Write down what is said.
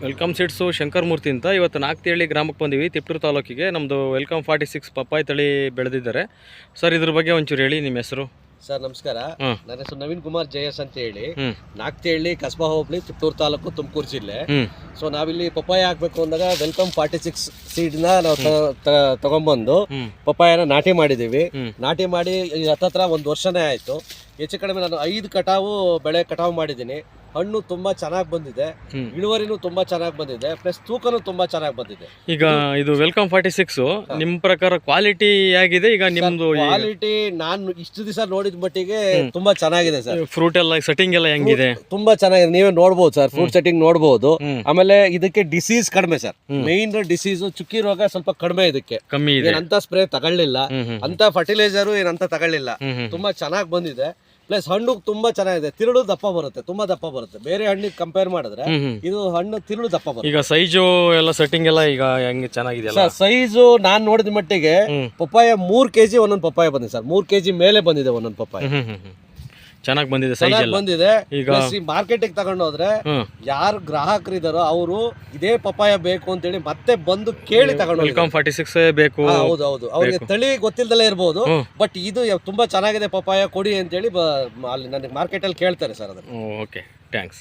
Welcome seeds Shankar ಮೂರ್ತಿ ಅಂತ. ಇವತ್ತು ನಾಗ್ತಿಹಳ್ಳಿ ಗ್ರಾಮಕ್ಕೆ ಬಂದೀವಿ, ತಿಪ್ಟೂರು ತಾಲೂಕಿಗೆ. ನಮ್ಮದು ವೆಲ್ಕಮ್ 46 ಪಪ್ಪಾಯಿ ತಳಿ ಬೆಳೆದಿದ್ದಾರೆ. ಸರ್, ಇದ್ರ ಬಗ್ಗೆ ಒಂಚೂರು ಹೇಳಿ. ನಿಮ್ಮ ಹೆಸರು? ಸರ್ ನಮಸ್ಕಾರ, ನನ್ನ ಹೆಸರು ನವೀನ್ ಕುಮಾರ್ ಜಯಸ್ ಅಂತ ಹೇಳಿ. ನಾಗ್ತಿಹಳ್ಳಿ ಕಸ್ಬಾ ಹೋಬಳಿ, ತಿಪ್ಟೂರು ತಾಲೂಕು, ತುಮಕೂರು ಜಿಲ್ಲೆ. ಸೊ ನಾವಿಲ್ಲಿ ಪಪ್ಪಾಯ ಹಾಕ್ಬೇಕು ಅಂದಾಗ ವೆಲ್ಕಮ್ 46 ಸೀಡ್ನ ನಾವು ತಗೊಂಡ್ಬಂದು ಪಪ್ಪಾಯನ ನಾಟಿ ಮಾಡಿದ್ದೀವಿ. ನಾಟಿ ಮಾಡಿ ಹತ್ತತ್ರ 1 ವರ್ಷನೇ ಆಯಿತು. ಹೆಚ್ಚು ಕಡಿಮೆ ನಾನು 5 ಕಟಾವು ಬೆಳೆ ಕಟಾವು ಮಾಡಿದ್ದೀನಿ. ಹಣ್ಣು ತುಂಬಾ ಚೆನ್ನಾಗಿ ಬಂದಿದೆ, ಇಳುವರಿನೂ ತುಂಬಾ ಚೆನ್ನಾಗಿ ಬಂದಿದೆ, ಪ್ಲಸ್ ತೂಕನೂ ತುಂಬಾ ಚೆನ್ನಾಗಿ ಬಂದಿದೆ. ಈಗ ಇದು ವೆಲ್ಕಮ್ 46 ನಿಮ್ಮ ಪ್ರಕಾರ ಕ್ವಾಲಿಟಿ ಆಗಿದೆ? ಈಗ ನಿಮ್ದು ಕ್ವಾಲಿಟಿ ನಾನು ಇಷ್ಟು ದಿವಸ ನೋಡಿದ ಮಟ್ಟಿಗೆ ತುಂಬಾ ಚೆನ್ನಾಗಿದೆ ಸರ್. ಫ್ರೂಟ್ ಎಲ್ಲ ಸೆಟ್ಟಿಂಗ್ ಎಲ್ಲ ಹೆಂಗಿದೆ? ತುಂಬಾ ಚೆನ್ನಾಗಿದೆ, ನೀವೇ ನೋಡ್ಬೋದು ಸರ್. ಫ್ರೂಟ್ ಸೆಟ್ಟಿಂಗ್ ನೋಡ್ಬೋದು. ಆಮೇಲೆ ಇದಕ್ಕೆ ಡಿಸೀಸ್ ಕಡಿಮೆ ಸರ್. ಮೇನ್ ಡಿಸೀಸ್ ಚುಕ್ಕಿ ರೋಗ ಸ್ವಲ್ಪ ಕಡಿಮೆ, ಇದಕ್ಕೆ ಕಮ್ಮಿ ಇದೆ. ಏನಂತ ಸ್ಪ್ರೇ ತಗೊಳ್ಳಿಲ್ಲ, ಅಂತ ಫರ್ಟಿಲೈಸರ್ ಏನಂತ ತಗೊಳ್ಳಿಲ್ಲ. ತುಂಬಾ ಚೆನ್ನಾಗಿ ಬಂದಿದೆ. ಪ್ಲಸ್ ಹಣ್ಣು ತುಂಬಾ ಚೆನ್ನಾಗಿದೆ, ತಿರುಳು ದಪ್ಪ ಬರುತ್ತೆ, ತುಂಬಾ ದಪ್ಪ ಬರುತ್ತೆ. ಬೇರೆ ಹಣ್ಣಿಗೆ ಕಂಪೇರ್ ಮಾಡಿದ್ರೆ ಇದು ಹಣ್ಣು ತಿರುಳು ದಪ್ಪ ಬರುತ್ತೆ. ಈಗ ಸೈಜು ಎಲ್ಲ ಸೆಟ್ಟಿಂಗ್ ಎಲ್ಲ ಈಗ ಹೆಂಗೆ ಚೆನ್ನಾಗಿದೆ? ಸೈಜು ನಾನ್ ನೋಡಿದ ಮಟ್ಟಿಗೆ ಪಪ್ಪಾಯ 3 kg ಒಂದೊಂದು ಪಪ್ಪಾಯ ಬಂದಿದೆ ಸರ್. 3 kg ಮೇಲೆ ಬಂದಿದೆ ಒಂದೊಂದು ಪಪ್ಪಾಯ. ಚೆನ್ನಾಗಿ ಬಂದಿದೆ, ಸೈಜ್ ಎಲ್ಲ ಬಂದಿದೆ. ಈಗ ಮಾರ್ಕೆಟಿಗೆ ತಗೊಂಡೋದ್ರೆ ಯಾರು ಗ್ರಾಹಕರು ಇದಾರೋ ಅವರು ಇದೇ ಪಪ್ಪಾಯ ಬೇಕು ಅಂತೇಳಿ ಮತ್ತೆ ಬಂದು ಕೇಳಿ ತಗೊಂಡು ವೆಲ್ಕಮ್ 46 ಬೇಕು. ಹೌದೌದು, ಅವ್ರಿಗೆ ತಳಿ ಗೊತ್ತಿಲ್ದಲೇ ಇರ್ಬೋದು, ಬಟ್ ಇದು ತುಂಬಾ ಚೆನ್ನಾಗಿದೆ ಪಪ್ಪಾಯ ಕೊಡಿ ಅಂತೇಳಿ ಅಲ್ಲಿ ನನಗೆ ಮಾರ್ಕೆಟ್ ಅಲ್ಲಿ ಕೇಳ್ತಾರೆ ಸರ್. ಅದನ್ನ ಓಕೆ, ಥ್ಯಾಂಕ್ಸ್.